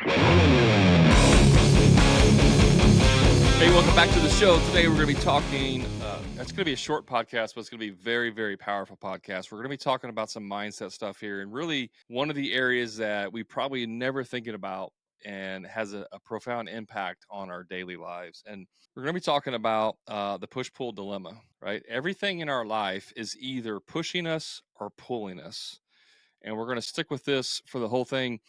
Hey, welcome back to the show. Today we're going to be talking, it's going to be a short podcast, but it's going to be a very, very powerful podcast. We're going to be talking about some mindset stuff here, and really one of the areas that we probably never thinking about and has a profound impact on our daily lives. And we're going to be talking about the push-pull dilemma, right? Everything in our life is either pushing us or pulling us. And we're going to stick with this for the whole thing.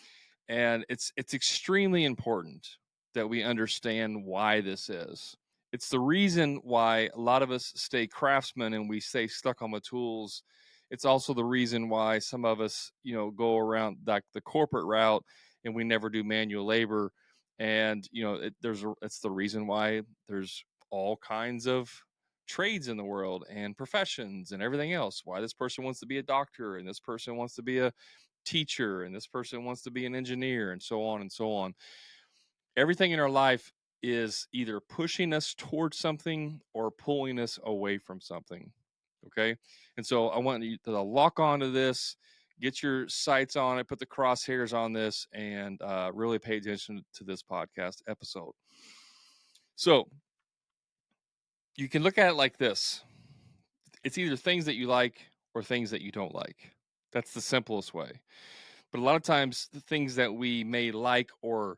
And it's extremely important that we understand why this is. It's the reason why a lot of us stay craftsmen and we stay stuck on the tools. It's also the reason why some of us, go around like the corporate route and we never do manual labor. And it's the reason why there's all kinds of trades in the world and professions and everything else. Why this person wants to be a doctor and this person wants to be a teacher and this person wants to be an engineer and so on and so on. Everything in our life is either pushing us towards something or pulling us away from something. Okay. And so I want you to lock onto this, get your sights on it, put the crosshairs on this, and really pay attention to this podcast episode. So you can look at it like this. It's either things that you like or things that you don't like. That's the simplest way. But a lot of times the things that we may like or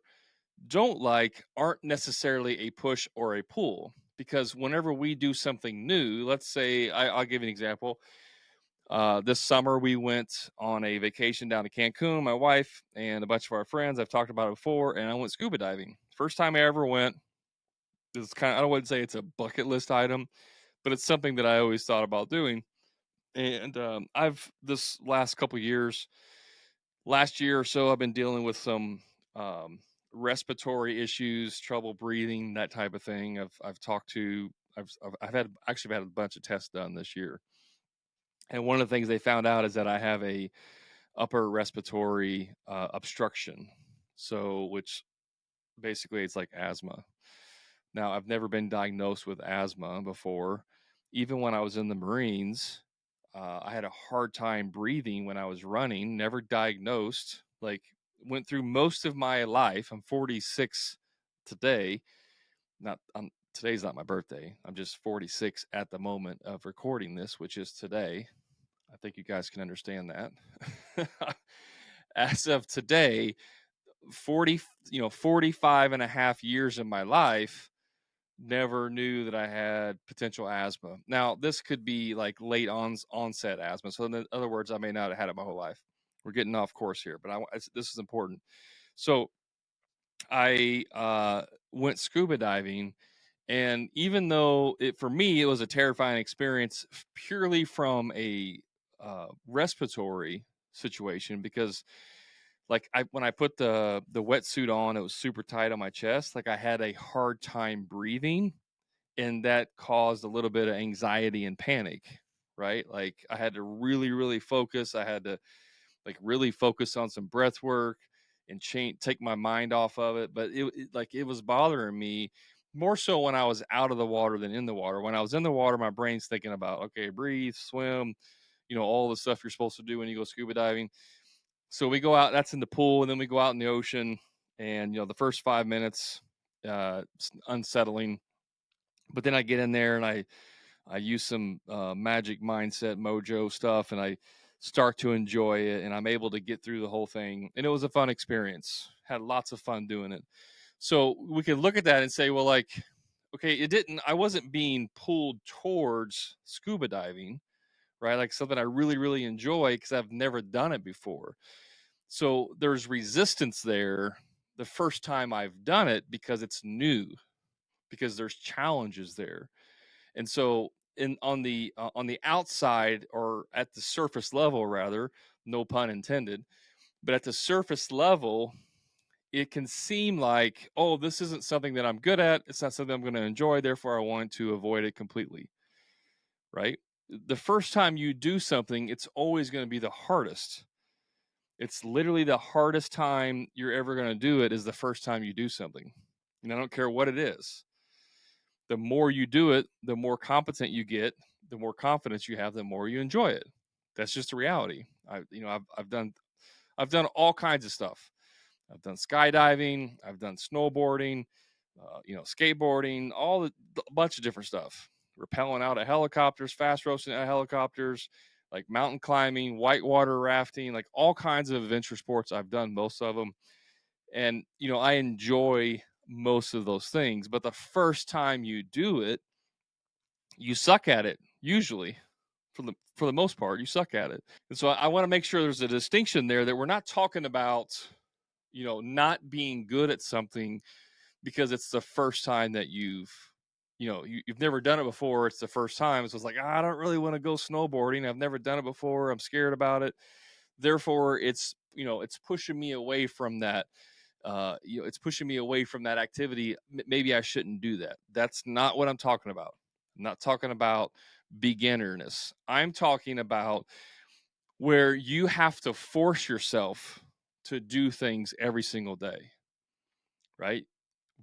don't like aren't necessarily a push or a pull, because whenever we do something new, let's say I'll give you an example. This summer we went on a vacation down to Cancun, my wife and a bunch of our friends. I've talked about it before, and I went scuba diving. First time I ever went. It's I don't want to say it's a bucket list item, but it's something that I always thought about doing. And I've this last couple years, last year or so, I've been dealing with some um, respiratory issues, trouble breathing, that type of thing. I've talked to I've had actually had a bunch of tests done this year, and one of the things they found out is that I have a upper respiratory obstruction. So, which basically it's like asthma. Now, I've never been diagnosed with asthma before. Even when I was in the Marines, I had a hard time breathing when I was running, never diagnosed. Like, went through most of my life. I'm 46 today. Today's not my birthday. I'm just 46 at the moment of recording this, which is today. I think you guys can understand that. As of today, 45 and a half years of my life, never knew that I had potential asthma. Now, this could be like late onset asthma. So, in other words, I may not have had it my whole life. We're getting off course here, but this is important. So, I went scuba diving, and even though for me it was a terrifying experience, purely from a respiratory situation, because like when I put the wetsuit on, it was super tight on my chest. Like I had a hard time breathing, and that caused a little bit of anxiety and panic, right? Like I had to really, really focus. I had to like really focus on some breath work and take my mind off of it. But it was bothering me more so when I was out of the water than in the water. When I was in the water, my brain's thinking about, okay, breathe, swim, all the stuff you're supposed to do when you go scuba diving. So we go out, that's in the pool, and then we go out in the ocean, and the first 5 minutes, it's unsettling. But then I get in there and I use some magic mindset mojo stuff, and I start to enjoy it, and I'm able to get through the whole thing. And it was a fun experience. Had lots of fun doing it. So we could look at that and say, well, like, okay, I wasn't being pulled towards scuba diving, right? Like something I really, really enjoy because I've never done it before. So there's resistance there the first time I've done it because it's new, because there's challenges there. And so on the outside, or at the surface level rather, no pun intended, but at the surface level, it can seem like, oh, this isn't something that I'm good at. It's not something I'm going to enjoy. Therefore, I want to avoid it completely. Right? The first time you do something, it's always going to be the hardest. It's literally the hardest time you're ever going to do it is the first time you do something. And I don't care what it is. The more you do it, the more competent you get, the more confidence you have, the more you enjoy it. That's just the reality. I've done all kinds of stuff. I've done skydiving. I've done snowboarding, skateboarding, a bunch of different stuff. Rappelling out of helicopters, fast roasting out of helicopters, like mountain climbing, whitewater rafting, like all kinds of adventure sports. I've done most of them. And, I enjoy most of those things. But the first time you do it, you suck at it, usually. For the most part, you suck at it. And so I want to make sure there's a distinction there, that we're not talking about, not being good at something because it's the first time that you've never done it before. It's the first time. So it's like, I don't really want to go snowboarding. I've never done it before. I'm scared about it. Therefore, it's pushing me away from that. It's pushing me away from that activity. Maybe I shouldn't do that. That's not what I'm talking about. I'm not talking about beginnerness. I'm talking about where you have to force yourself to do things every single day, right?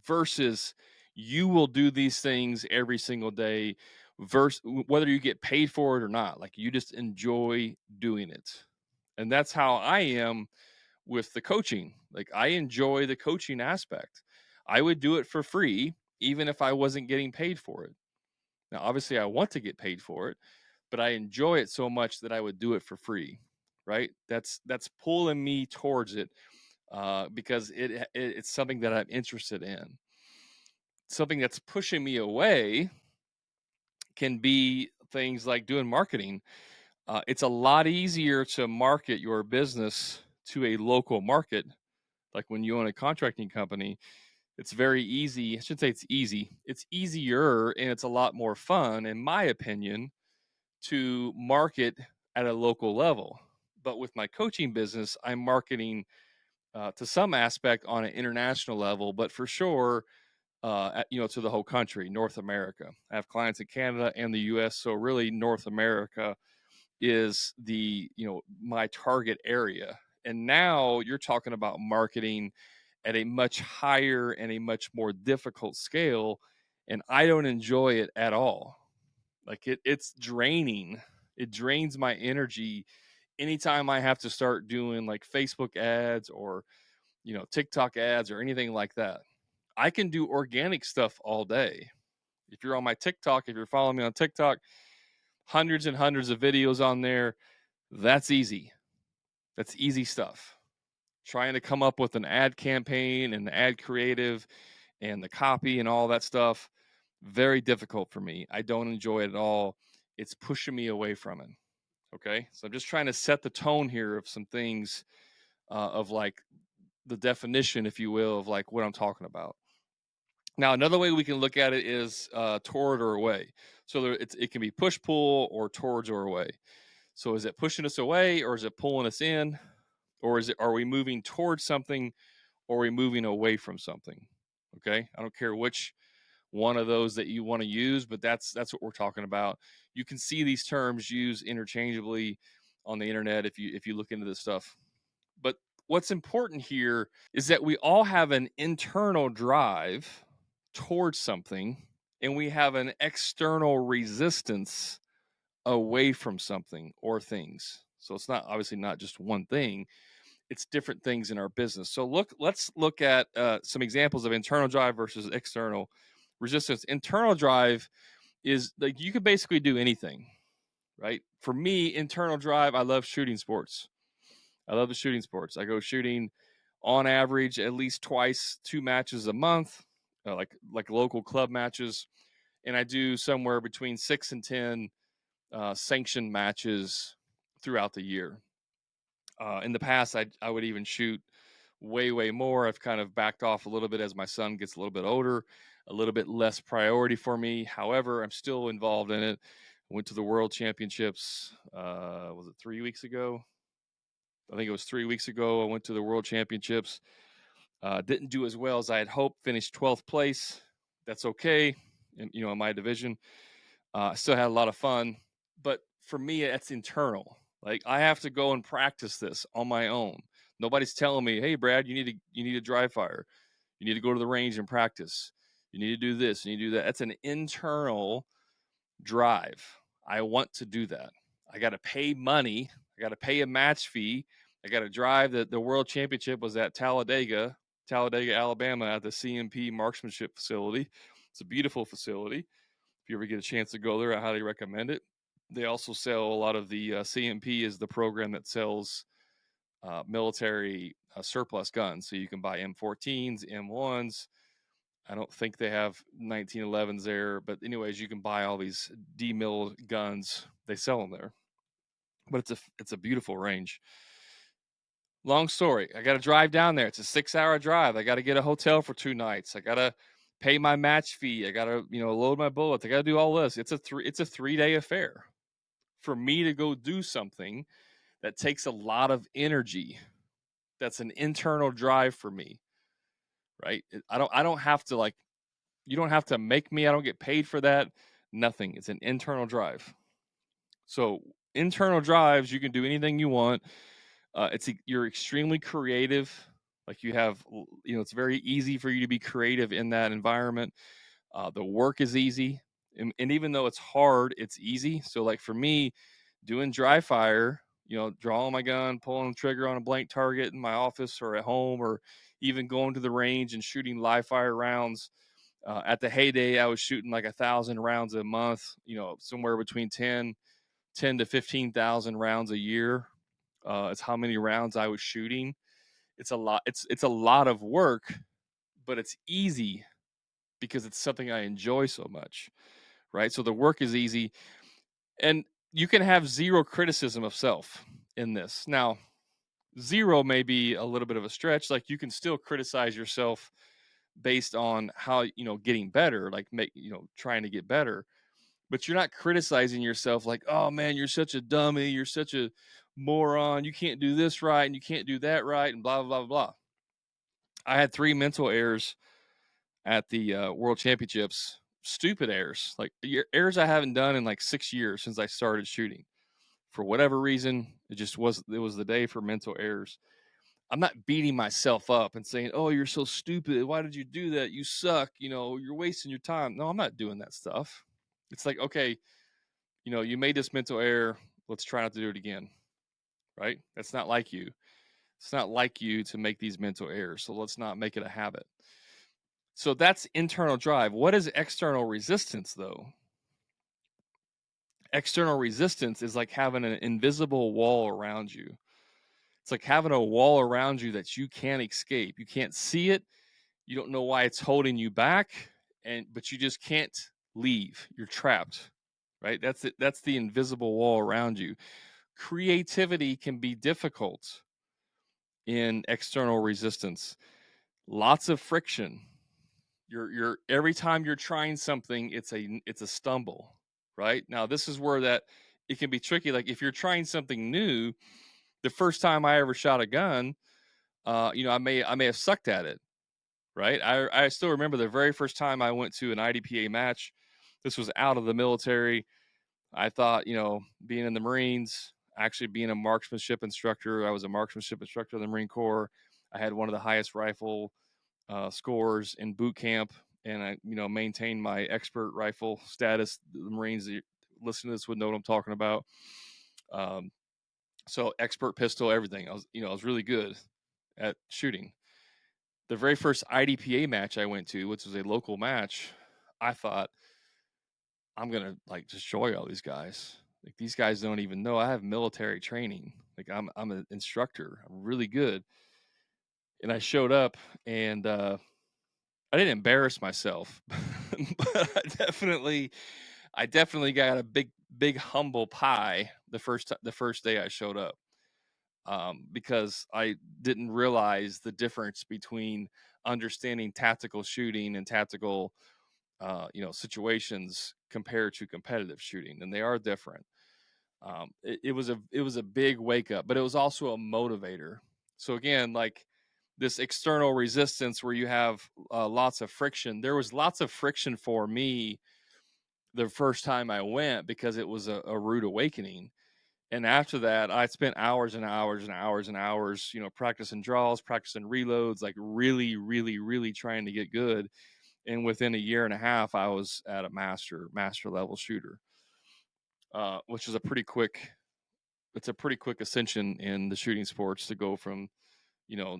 Versus you will do these things every single day, versus whether you get paid for it or not. Like, you just enjoy doing it. And that's how I am with the coaching. Like, I enjoy the coaching aspect. I would do it for free even if I wasn't getting paid for it. Now, obviously I want to get paid for it, but I enjoy it so much that I would do it for free, right? That's pulling me towards it, because it's something that I'm interested in. Something that's pushing me away can be things like doing marketing. It's a lot easier to market your business to a local market. Like when you own a contracting company, it's very easy. I should say it's easy. It's easier, and it's a lot more fun, in my opinion, to market at a local level. But with my coaching business, I'm marketing to some aspect on an international level, but for sure, to the whole country, North America. I have clients in Canada and the U.S., so really North America is my target area. And now you're talking about marketing at a much higher and a much more difficult scale, and I don't enjoy it at all. Like, it's draining. It drains my energy anytime I have to start doing like Facebook ads or TikTok ads or anything like that. I can do organic stuff all day. If you're on my TikTok, if you're following me on TikTok, hundreds and hundreds of videos on there. That's easy. That's easy stuff. Trying to come up with an ad campaign and the ad creative and the copy and all that stuff, very difficult for me. I don't enjoy it at all. It's pushing me away from it. Okay. So I'm just trying to set the tone here of some things, of like the definition, if you will, of like what I'm talking about. Now, another way we can look at it is toward or away. So it can be push pull or towards or away. So is it pushing us away, or is it pulling us in, or are we moving towards something, or are we moving away from something? Okay, I don't care which one of those that you want to use, but that's what we're talking about. You can see these terms used interchangeably on the internet if you look into this stuff. But what's important here is that we all have an internal drive towards something, and we have an external resistance away from something or things. So it's not obviously not just one thing, it's different things in our business. So let's look at some examples of internal drive versus external resistance. Internal drive is like, you could basically do anything, right? For me, internal drive, I love shooting sports. I love the shooting sports. I go shooting on average at least twice, 2 matches a month, like local club matches, and I do somewhere between 6 and 10 sanctioned matches throughout the year. In the past, I would even shoot way more. I've kind of backed off a little bit as my son gets a little bit older, a little bit less priority for me. However, I'm still involved in it. I went to the World Championships. Was it 3 weeks ago? I think it was 3 weeks ago. I went to the World Championships. Didn't do as well as I had hoped. Finished 12th place. That's okay. In my division, I still had a lot of fun. But for me, it's internal. Like, I have to go and practice this on my own. Nobody's telling me, "Hey, Brad, you need a dry fire. You need to go to the range and practice. You need to do this. You need to do that." That's an internal drive. I want to do that. I got to pay money. I got to pay a match fee I got to drive. The world championship was at Talladega, Alabama, at the CMP Marksmanship Facility. It's a beautiful facility. If you ever get a chance to go there, I highly recommend it. They also sell a lot of the CMP is the program that sells military surplus guns. So you can buy M14s, M1s. I don't think they have 1911s there, but anyways, you can buy all these demilled guns. They sell them there, but it's a beautiful range. Long story. I got to drive down there. It's a 6-hour drive. I got to get a hotel for 2 nights. I got to pay my match fee. I got to load my bullets. I got to do all this. It's a 3-day affair for me to go do something that takes a lot of energy. That's an internal drive for me, right? I don't have to, like, you don't have to make me. I don't get paid for that. Nothing. It's an internal drive. So internal drives, you can do anything you want. You're extremely creative. Like you have, it's very easy for you to be creative in that environment. The work is easy, and even though it's hard, it's easy. So like for me, doing dry fire, drawing my gun, pulling the trigger on a blank target in my office or at home, or even going to the range and shooting live fire rounds. At the heyday, I was shooting like 1,000 rounds a month, somewhere between 10 to 15,000 rounds a year. It's how many rounds I was shooting. It's a lot. It's a lot of work, but it's easy because it's something I enjoy so much, right? So the work is easy, and you can have zero criticism of self in this. Now, zero may be a little bit of a stretch. Like you can still criticize yourself based on how getting better, like trying to get better, but you're not criticizing yourself like, oh man, you're such a dummy, you're such a moron, you can't do this right and you can't do that right, and blah blah blah blah. I had 3 mental errors at the world championships. Stupid errors, like errors I haven't done in like 6 years since I started shooting. For whatever reason, it was the day for mental errors. I'm not beating myself up and saying, "Oh, you're so stupid. Why did you do that? You suck. You're wasting your time." No, I'm not doing that stuff. It's like, okay, you made this mental error. Let's try not to do it again. Right? That's not like you. It's not like you to make these mental errors. So let's not make it a habit. So that's internal drive. What is external resistance, though? External resistance is like having an invisible wall around you. It's like having a wall around you that you can't escape. You can't see it. You don't know why it's holding you back, but you just can't leave. You're trapped, right? That's it. That's the invisible wall around you. Creativity can be difficult in external resistance. Lots of friction. You're every time you're trying something, it's a stumble, right? Now this is where that it can be tricky. Like if you're trying something new, the first time I ever shot a gun, I may have sucked at it, right? I still remember the very first time I went to an IDPA match. This was out of the military. I thought, being in the Marines, actually being a marksmanship instructor, I was a marksmanship instructor in the Marine Corps. I had one of the highest rifle scores in boot camp, and I, maintained my expert rifle status. The Marines that listen to this would know what I'm talking about. So expert pistol, everything. I was really good at shooting. The very first IDPA match I went to, which was a local match, I thought I'm gonna like destroy all these guys. Like these guys don't even know I have military training. Like I'm an instructor. I'm really good. And I showed up, and I didn't embarrass myself, but I definitely got a big humble pie the first day I showed up, because I didn't realize the difference between understanding tactical shooting and tactical situations compared to competitive shooting, and they are different. It was a big wake up, but it was also a motivator. So again, like this external resistance where you have lots of friction. There was lots of friction for me the first time I went because it was a rude awakening. And after that, I spent hours and hours and hours and hours, practicing draws, practicing reloads, like really, really, really trying to get good. And within a year and a half, I was at a master level shooter, which is a pretty quick it's a pretty quick ascension in the shooting sports to go from,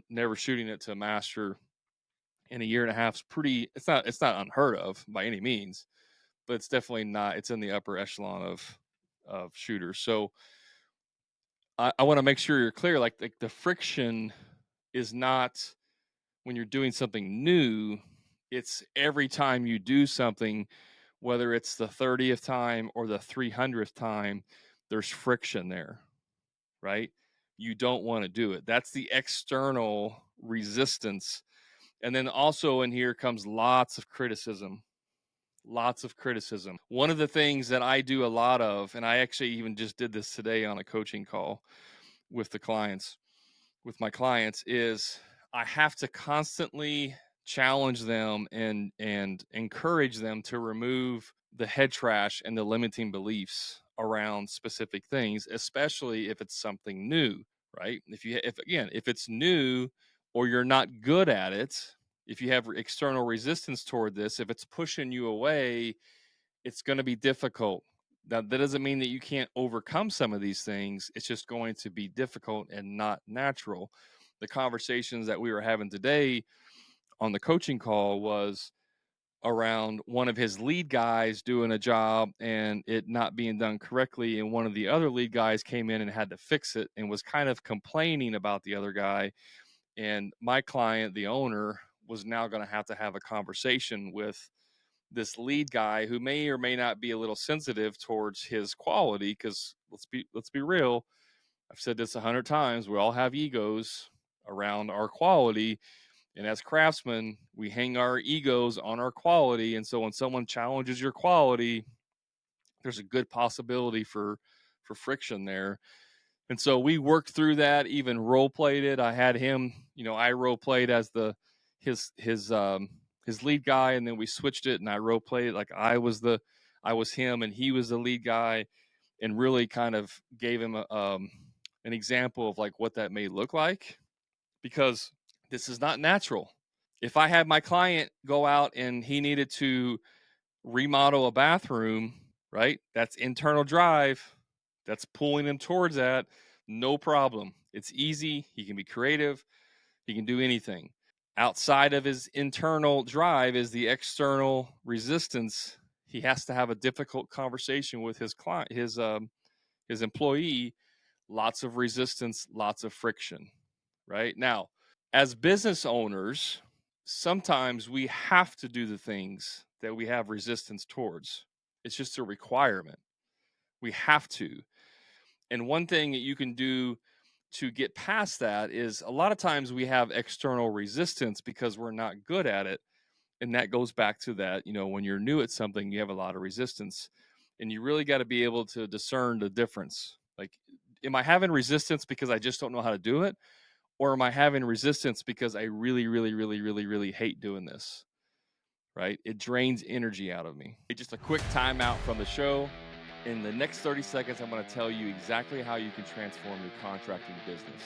never shooting it to a master in a year and a half is pretty. It's not unheard of by any means, but it's definitely not. It's in the upper echelon of shooters. So I want to make sure you're clear. Like the friction is not when you're doing something new. It's every time you do something, whether it's the 30th time or the 300th time, there's friction there, right? You don't want to do it. That's the external resistance. And then also in here comes lots of criticism. Lots of criticism. One of the things that I do a lot of, and I actually even just did this today on a coaching call with my clients, is I have to constantly challenge them and encourage them to remove the head trash and the limiting beliefs around specific things, especially if it's something new, right? If it's new or you're not good at it, if you have external resistance toward this, if it's pushing you away, it's going to be difficult. That doesn't mean that you can't overcome some of these things. It's just going to be difficult and not natural. The conversations that we were having today on the coaching call was around one of his lead guys doing a job and it not being done correctly. And one of the other lead guys came in and had to fix it and was kind of complaining about the other guy. And my client, the owner, was now going to have a conversation with this lead guy who may or may not be a little sensitive towards his quality, because let's be real. I've said this 100 times. We all have egos around our quality, and as craftsmen, we hang our egos on our quality. And so when someone challenges your quality, there's a good possibility for friction there. And so we worked through that, even role played it. I had him, I role played as his lead guy, and then we switched it and I role played it like I was him and he was the lead guy, and really kind of gave him an example of like what that may look like, because this is not natural. If I had my client go out and he needed to remodel a bathroom, right? That's internal drive. That's pulling him towards that. No problem. It's easy. He can be creative. He can do anything. Outside of his internal drive is the external resistance. He has to have a difficult conversation with his client, his employee. Lots of resistance, lots of friction. Right now, as business owners, sometimes we have to do the things that we have resistance towards. It's just a requirement. We have to. And one thing that you can do to get past that is, a lot of times we have external resistance because we're not good at it. And that goes back to that, when you're new at something, you have a lot of resistance. And you really got to be able to discern the difference. Like, am I having resistance because I just don't know how to do it? Or am I having resistance because I really, really, really, really, really hate doing this? Right? It drains energy out of me. Just a quick timeout from the show. In the next 30 seconds, I'm going to tell you exactly how you can transform your contracting business.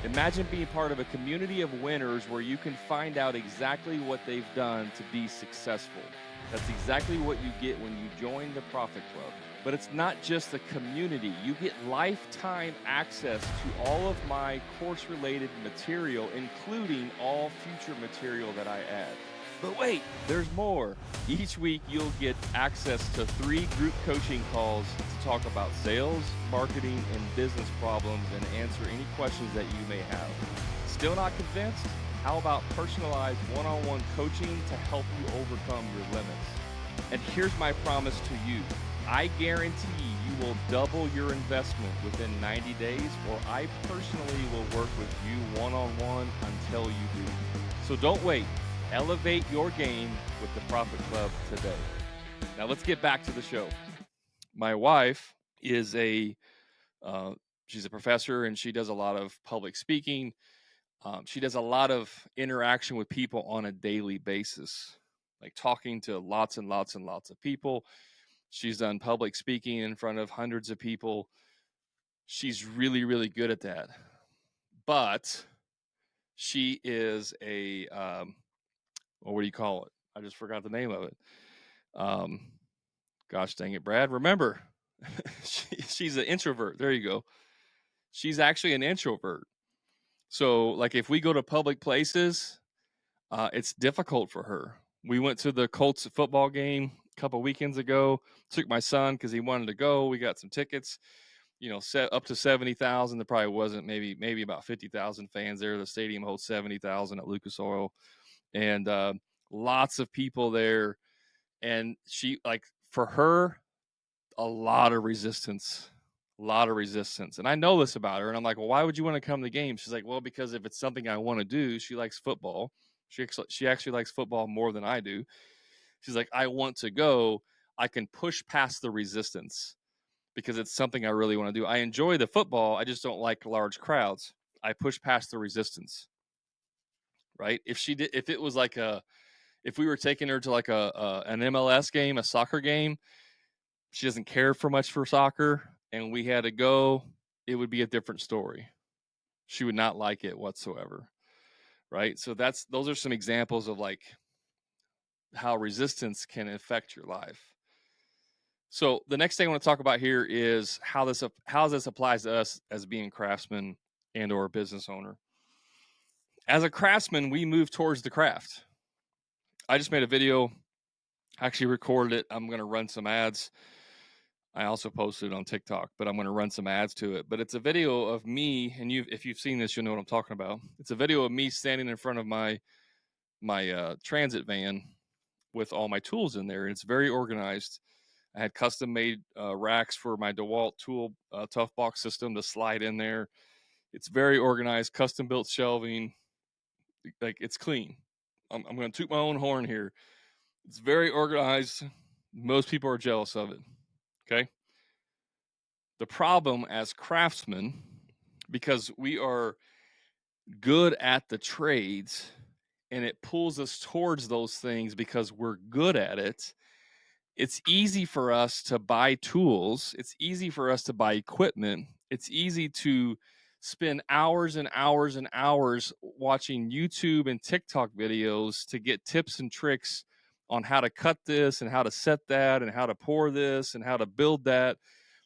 Imagine being part of a community of winners where you can find out exactly what they've done to be successful. That's exactly what you get when you join the Profit Club. But it's not just a community. You get lifetime access to all of my course-related material, including all future material that I add. But wait, there's more. Each week, you'll get access to 3 group coaching calls to talk about sales, marketing, and business problems and answer any questions that you may have. Still not convinced? How about personalized one-on-one coaching to help you overcome your limits? And here's my promise to you. I guarantee you will double your investment within 90 days, or I personally will work with you one-on-one until you do. So don't wait. Elevate your game with the Profit Club today. Now let's get back to the show. My wife is she's a professor, and she does a lot of public speaking. She does a lot of interaction with people on a daily basis, like talking to lots and lots and lots of people. She's done public speaking in front of hundreds of people. She's really, really good at that. But she is what do you call it? I just forgot the name of it. Gosh dang it, Brad. Remember, she's an introvert. There you go. she's actually an introvert. So like if we go to public places, it's difficult for her. We went to the Colts football game a couple weekends ago. Took my son because he wanted to go. We got some tickets. Set up to 70,000. There probably wasn't, maybe about 50,000 fans there. The stadium holds 70,000 at Lucas Oil, and lots of people there. And she, like, for her, a lot of resistance. And I know this about her. And I'm like, well, why would you want to come to the game? She's like, well, because if it's something I want to do, she likes football. She actually likes football more than I do. She's like, I want to go. I can push past the resistance because it's something I really want to do. I enjoy the football. I just don't like large crowds. I push past the resistance, right? If it was like if we were taking her to like an MLS game, a soccer game, she doesn't care for much for soccer, and we had to go, it would be a different story. She would not like it whatsoever, right? So those are some examples of like how resistance can affect your life. So the next thing I want to talk about here is how this applies to us as being craftsmen and or business owner. As a craftsman, we move towards the craft. I just made a video, actually recorded it. I'm going to run some ads. I also posted it on TikTok, but I'm going to run some ads to it. But it's a video of me, and if you've seen this, you'll know what I'm talking about. It's a video of me standing in front of my transit van with all my tools in there, and it's very organized. I had custom made racks for my DeWalt tool tough box system to slide in there. It's very organized, custom built shelving. Like, it's clean. I'm going to toot my own horn here. It's very organized. Most people are jealous of it. Okay. The problem as craftsmen, because we are good at the trades and it pulls us towards those things because we're good at it, it's easy for us to buy tools. It's easy for us to buy equipment. It's easy to spend hours and hours and hours watching YouTube and TikTok videos to get tips and tricks on how to cut this and how to set that and how to pour this and how to build that.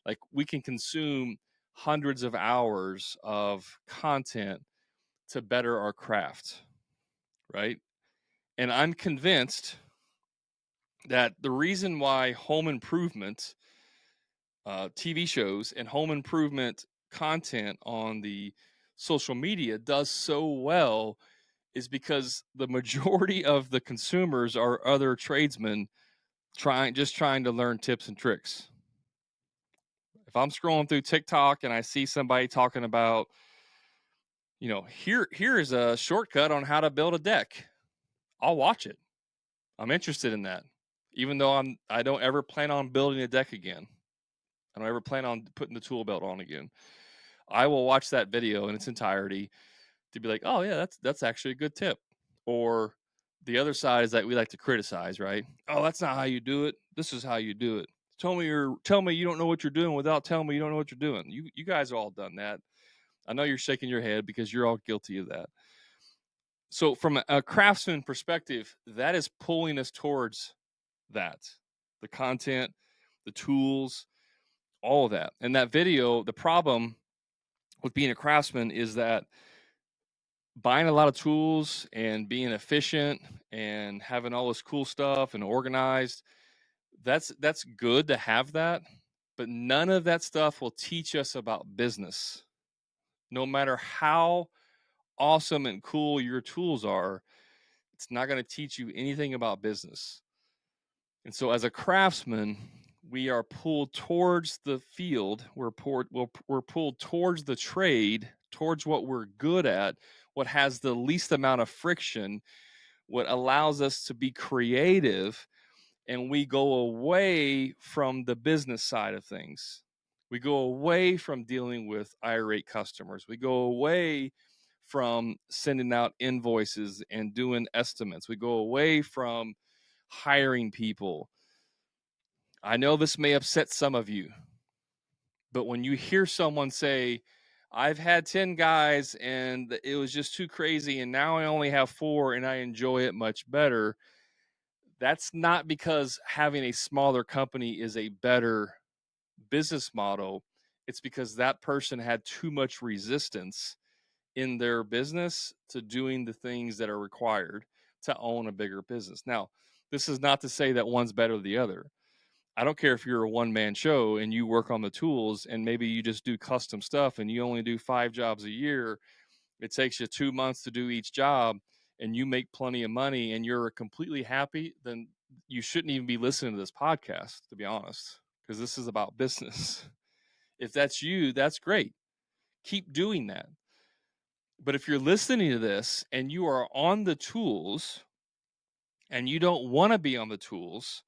Like, we can consume hundreds of hours of content to better our craft, right? And I'm convinced that the reason why home improvement TV shows and home improvement content on the social media does so well is because the majority of the consumers are other tradesmen trying to learn tips and tricks. If I'm scrolling through TikTok and I see somebody talking about, here is a shortcut on how to build a deck, I'll watch it. I'm interested in that, even though I don't ever plan on building a deck again. I don't ever plan on putting the tool belt on again. I will watch that video in its entirety to be like, oh yeah, that's actually a good tip. Or the other side is that we like to criticize, right? Oh, that's not how you do it. This is how you do it. Tell me you don't know what you're doing without telling me you don't know what you're doing. You guys have all done that. I know you're shaking your head because you're all guilty of that. So from a craftsman perspective, that is pulling us towards that. The content, the tools, all of that. And that video, the problem with being a craftsman is that buying a lot of tools and being efficient and having all this cool stuff and organized, that's good to have that, but none of that stuff will teach us about business. No matter how awesome and cool your tools are, it's not going to teach you anything about business. And so as a craftsman, we are pulled towards the field. We're pulled towards the trade, towards what we're good at, what has the least amount of friction, what allows us to be creative, and we go away from the business side of things. We go away from dealing with irate customers. We go away from sending out invoices and doing estimates. We go away from hiring people. I know this may upset some of you, but when you hear someone say, I've had 10 guys and it was just too crazy, and now I only have 4 and I enjoy it much better, that's not because having a smaller company is a better business model. It's because that person had too much resistance in their business to doing the things that are required to own a bigger business. Now, this is not to say that one's better than the other. I don't care if you're a one man show and you work on the tools and maybe you just do custom stuff and you only do 5 jobs a year. It takes you 2 months to do each job and you make plenty of money and you're completely happy. Then you shouldn't even be listening to this podcast, to be honest, because this is about business. If that's you, that's great. Keep doing that. But if you're listening to this and you are on the tools and you don't want to be on the tools,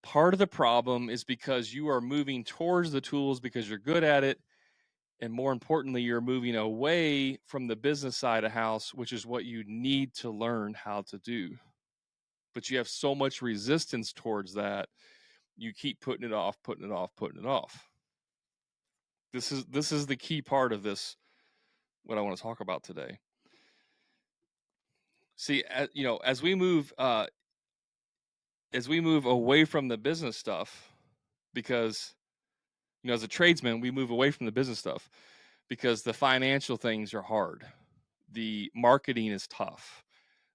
part of the problem is because you are moving towards the tools because you're good at it. And more importantly, you're moving away from the business side of house, which is what you need to learn how to do. But you have so much resistance towards that, you keep putting it off, putting it off, putting it off. This is the key part of this, what I want to talk about today. See, as we move away from the business stuff, because as a tradesman, we move away from the business stuff because the financial things are hard. The marketing is tough.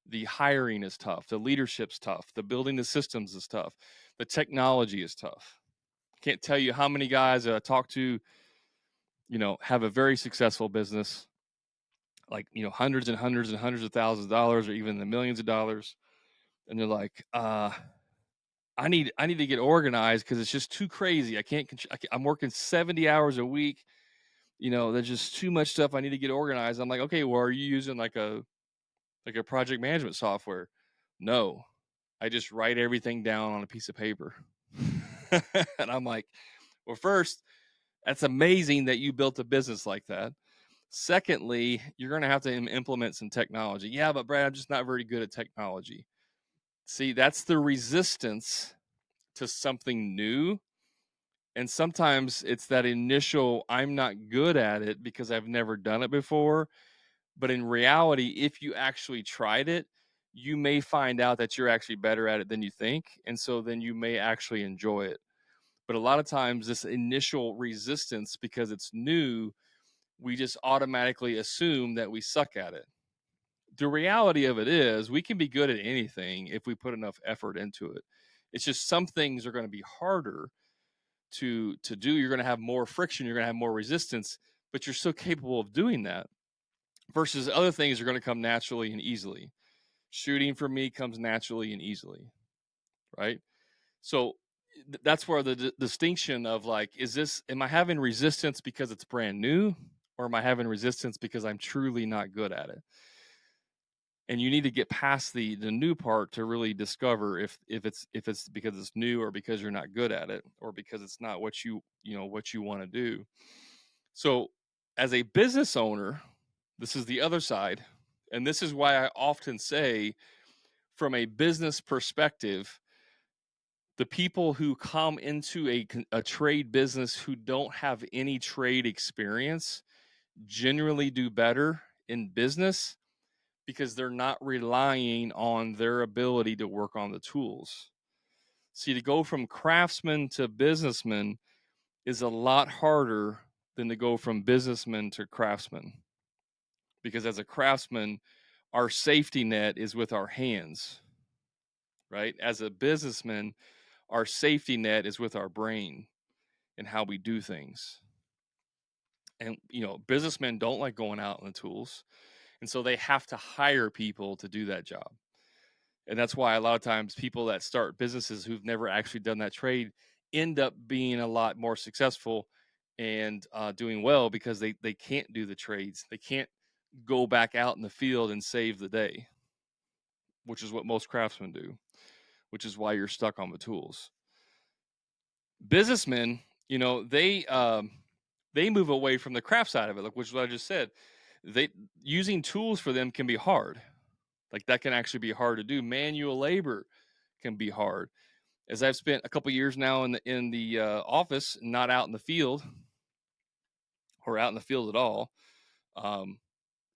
The hiring is tough. The leadership's tough. The building the systems is tough. The technology is tough. I can't tell you how many guys that I talk to, have a very successful business, like, hundreds and hundreds and hundreds of thousands of dollars or even the millions of dollars. And they're like, I need to get organized because it's just too crazy. I'm working 70 hours a week. There's just too much stuff. I need to get organized. I'm like, okay, well, are you using like a project management software? No, I just write everything down on a piece of paper. And I'm like, well, first, that's amazing that you built a business like that. Secondly, you're going to have to implement some technology. Yeah, but Brad, I'm just not very good at technology. See, that's the resistance to something new. And sometimes it's that initial, I'm not good at it because I've never done it before. But in reality, if you actually tried it, you may find out that you're actually better at it than you think. And so then you may actually enjoy it. But a lot of times, this initial resistance, because it's new, we just automatically assume that we suck at it. The reality of it is, we can be good at anything if we put enough effort into it. It's just some things are going to be harder to do. You're going to have more friction, you're going to have more resistance, but you're so capable of doing that. Versus other things are going to come naturally and easily. Shooting for me comes naturally and easily, right? So that's where the distinction of like, am I having resistance because it's brand new, or am I having resistance because I'm truly not good at it? And you need to get past the new part to really discover if it's because it's new, or because you're not good at it, or because it's not what you want to do. So as a business owner, this is the other side. And this is why I often say, from a business perspective, the people who come into a trade business who don't have any trade experience generally do better in business because they're not relying on their ability to work on the tools. See, to go from craftsman to businessman is a lot harder than to go from businessman to craftsman. Because as a craftsman, our safety net is with our hands, right? As a businessman, our safety net is with our brain and how we do things. And, businessmen don't like going out on the tools. And so they have to hire people to do that job. And that's why a lot of times people that start businesses who've never actually done that trade end up being a lot more successful and doing well, because they can't do the trades. They can't go back out in the field and save the day, which is what most craftsmen do, which is why you're stuck on the tools. Businessmen, they move away from the craft side of it, which is what I just said. Using tools for them can be hard. Like, that can actually be hard to do. Manual labor can be hard. As I've spent a couple years now in the office, not out in the field, or out in the field at all,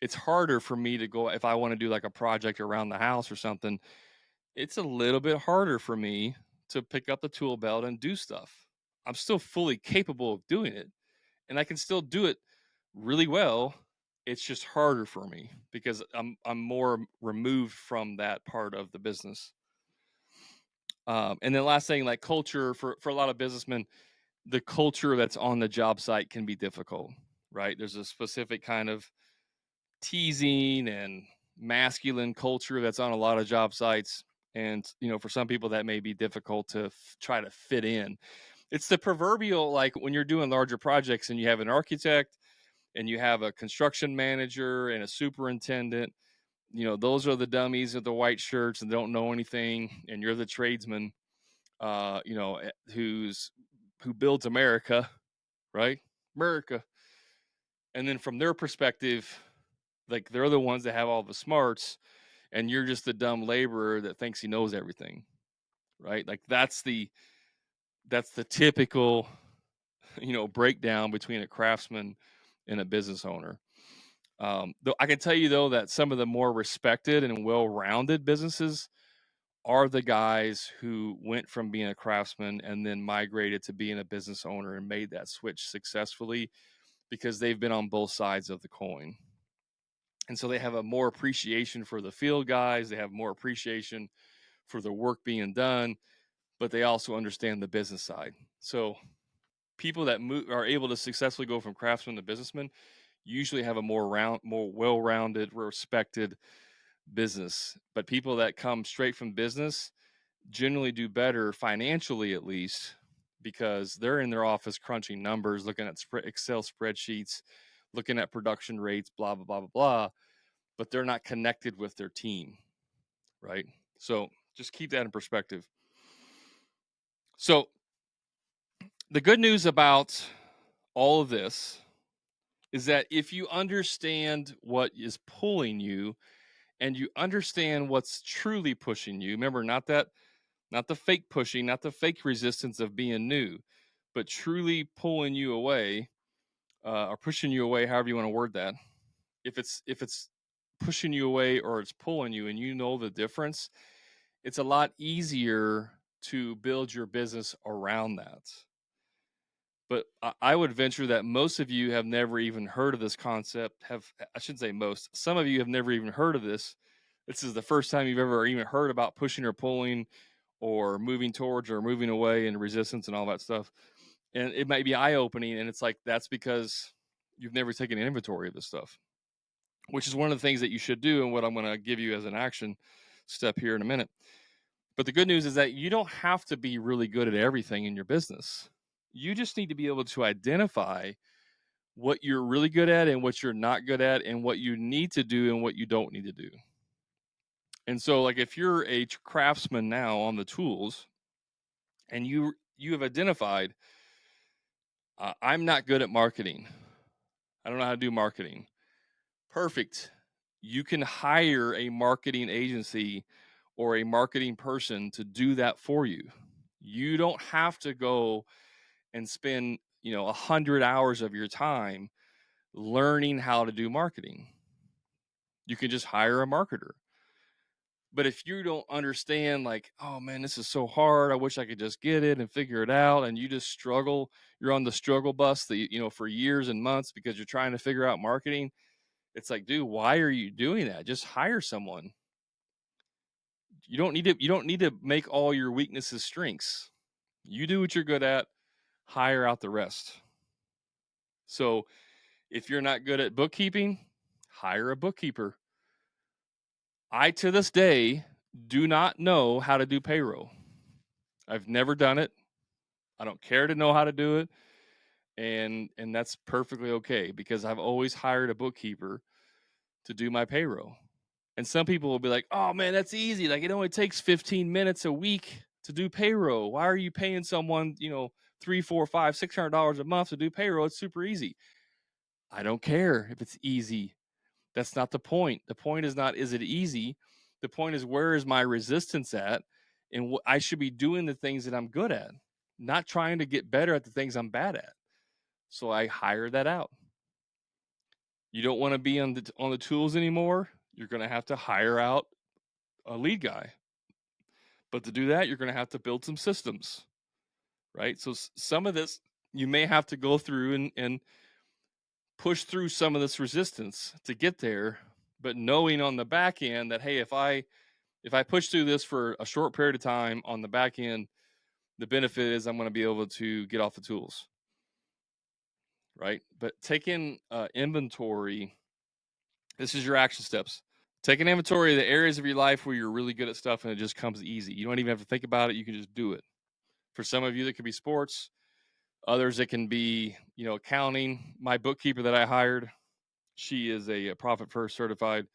it's harder for me to go if I want to do like a project around the house or something. It's a little bit harder for me to pick up the tool belt and do stuff. I'm still fully capable of doing it, and I can still do it really well. It's just harder for me because I'm more removed from that part of the business. And then last thing, like culture for a lot of businessmen, the culture that's on the job site can be difficult, right? There's a specific kind of teasing and masculine culture that's on a lot of job sites. And, for some people that may be difficult to try to fit in. It's the proverbial, like when you're doing larger projects and you have an architect and you have a construction manager and a superintendent, those are the dummies with the white shirts and don't know anything. And you're the tradesman, who builds America, right? America. And then from their perspective, like they're the ones that have all the smarts and you're just the dumb laborer that thinks he knows everything, right? Like that's the typical, breakdown between a craftsman and a business owner. Though I can tell you though that some of the more respected and well-rounded businesses are the guys who went from being a craftsman and then migrated to being a business owner and made that switch successfully because they've been on both sides of the coin. And so they have a more appreciation for the field guys, they have more appreciation for the work being done, but they also understand the business side. So people that are able to successfully go from craftsman to businessman usually have a more well-rounded, respected business. But people that come straight from business generally do better financially, at least, because they're in their office crunching numbers, looking at Excel spreadsheets, looking at production rates, blah blah blah blah blah. But they're not connected with their team, right? So just keep that in perspective. So the good news about all of this is that if you understand what is pulling you and you understand what's truly pushing you, remember, not the fake pushing, not the fake resistance of being new, but truly pulling you away, or pushing you away, however you want to word that. If it's pushing you away or it's pulling you and you know the difference, it's a lot easier to build your business around that. But I would venture that most of you have never even heard of this concept. I shouldn't say most. Some of you have never even heard of this. This is the first time you've ever even heard about pushing or pulling or moving towards or moving away and resistance and all that stuff. And it might be eye-opening. And it's like, that's because you've never taken an inventory of this stuff, which is one of the things that you should do and what I'm going to give you as an action step here in a minute. But the good news is that you don't have to be really good at everything in your business. You just need to be able to identify what you're really good at and what you're not good at and what you need to do and what you don't need to do. And so, like, if you're a craftsman now on the tools and you have identified, I'm not good at marketing. I don't know how to do marketing. Perfect. You can hire a marketing agency or a marketing person to do that for you. You don't have to go and spend 100 hours of your time learning how to do marketing. You can just hire a marketer. But if you don't understand, like, oh man, this is so hard, I wish I could just get it and figure it out, and you just struggle, you're on the struggle bus for years and months because you're trying to figure out marketing. It's like, dude, why are you doing that? Just hire someone. You don't need to make all your weaknesses strengths. You do what you're good at, hire out the rest. So if you're not good at bookkeeping, hire a bookkeeper. I, to this day, do not know how to do payroll. I've never done it. I don't care to know how to do it. And that's perfectly okay because I've always hired a bookkeeper to do my payroll. And some people will be like, oh man, that's easy. Like, it only takes 15 minutes a week to do payroll. Why are you paying someone, $300, $400, $500, $600 a month to do payroll? It's super easy. I don't care if it's easy. That's not the point. The point is not, is it easy? The point is, where is my resistance at? And I should be doing the things that I'm good at, not trying to get better at the things I'm bad at. So I hire that out. You don't want to be on the tools anymore? You're going to have to hire out a lead guy. But to do that, you're going to have to build some systems, right? So some of this you may have to go through and push through some of this resistance to get there, but knowing on the back end that, hey, if I push through this for a short period of time on the back end, the benefit is I'm going to be able to get off the tools, right? But taking inventory, this is your action steps. Take an inventory of the areas of your life where you're really good at stuff and it just comes easy. You don't even have to think about it. You can just do it. For some of you, that could be sports. Others, it can be, accounting. My bookkeeper that I hired, she is a Profit First certified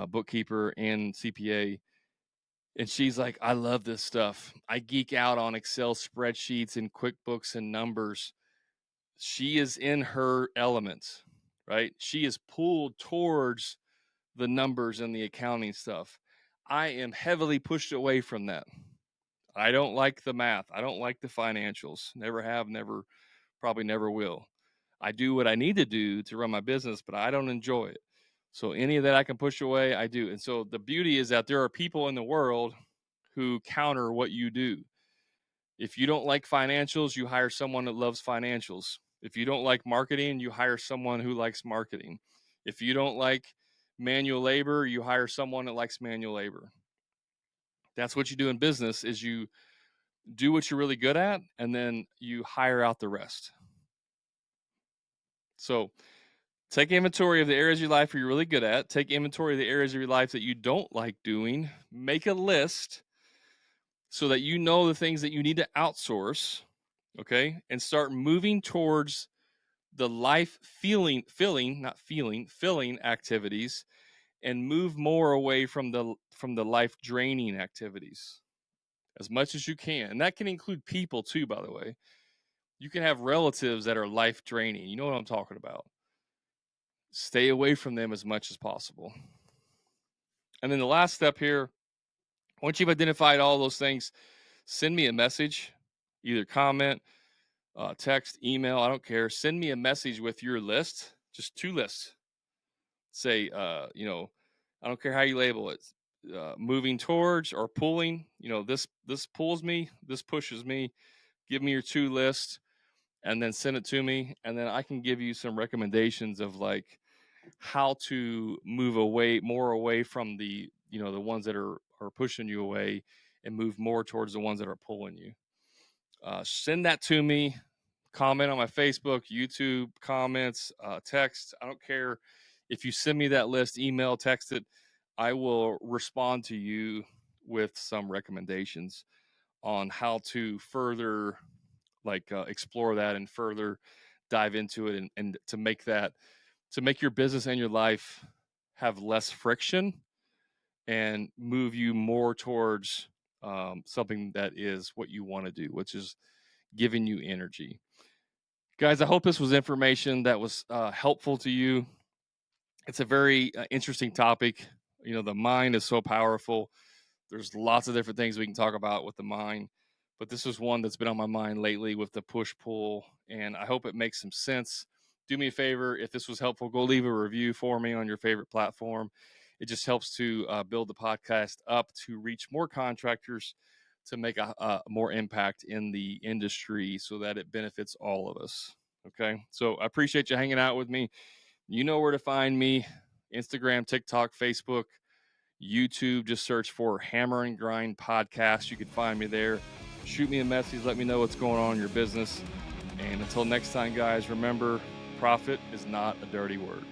bookkeeper and CPA. And she's like, I love this stuff. I geek out on Excel spreadsheets and QuickBooks and numbers. She is in her element, right? She is pulled towards the numbers and the accounting stuff. I am heavily pushed away from that. I don't like the math. I don't like the financials. Never have, never, probably never will. I do what I need to do to run my business, but I don't enjoy it. So any of that I can push away, I do. And so the beauty is that there are people in the world who counter what you do. If you don't like financials, you hire someone that loves financials. If you don't like marketing, you hire someone who likes marketing. If you don't like manual labor, you hire someone that likes manual labor. That's what you do in business, is you do what you're really good at and then you hire out the rest. So take inventory of the areas of your life where you're really good at. Take inventory of the areas of your life that you don't like doing. Make a list so that you know the things that you need to outsource, okay? And start moving towards the life filling activities, and move more away from the life draining activities as much as you can. And that can include people too, by the way. You can have relatives that are life draining. You know what I'm talking about. Stay away from them as much as possible. And then the last step here, once you've identified all those things, send me a message, either comment, text, email, I don't care. Send me a message with your list, just 2 lists. Say, I don't care how you label it, moving towards or pulling. This pulls me, this pushes me. Give me your 2 lists, and then send it to me, and then I can give you some recommendations of like how to move more away from the ones that are pushing you away, and move more towards the ones that are pulling you. Send that to me. Comment on my Facebook, YouTube, comments, text. I don't care if you send me that list, email, text it. I will respond to you with some recommendations on how to further explore that and further dive into it, and to make your business and your life have less friction and move you more towards something that is what you want to do, which is giving you energy. Guys, I hope this was information that was helpful to you. It's a very interesting topic. The mind is so powerful. There's lots of different things we can talk about with the mind, but this is one that's been on my mind lately with the push pull, and I hope it makes some sense. Do me a favor, if this was helpful, go leave a review for me on your favorite platform. It just helps to build the podcast up to reach more contractors, to make a more impact in the industry so that it benefits all of us. Okay. So I appreciate you hanging out with me. You know where to find me: Instagram, TikTok, Facebook, YouTube. Just search for Hammer and Grind Podcast. You can find me there. Shoot me a message. Let me know what's going on in your business. And until next time, guys, remember, profit is not a dirty word.